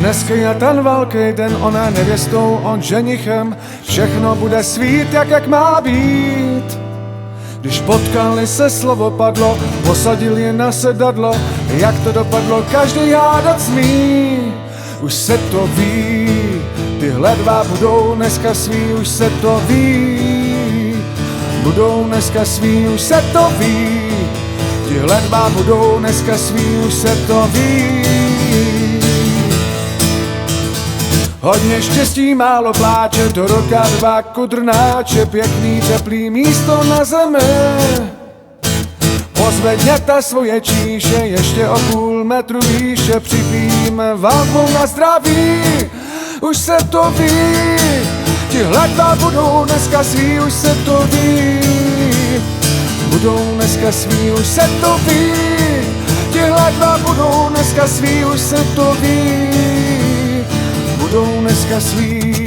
Dneska je ten velký den, ona nevěstou, on ženichem. Všechno bude svít, jak má být. Když potkali se, slovo padlo, posadil je na sedadlo. Jak to dopadlo, každý hádat smí. Už se to ví, tyhle dva budou dneska svý, už se to ví. Budou dneska svý, už se to ví. Tyhle dva budou dneska svý, už se to ví. Hodně štěstí, málo pláče, do roka 2 kudrnáče, pěkný teplý místo na zemi. Pozvedněte svoje číše, ještě o půl metru výše, připijíme vám na zdraví, už se to ví. Tihle dva budou dneska svý, už se to ví. Budou dneska svý, už se to ví. Tihle dva budou dneska svý, už se to ví. Budou dneska svý.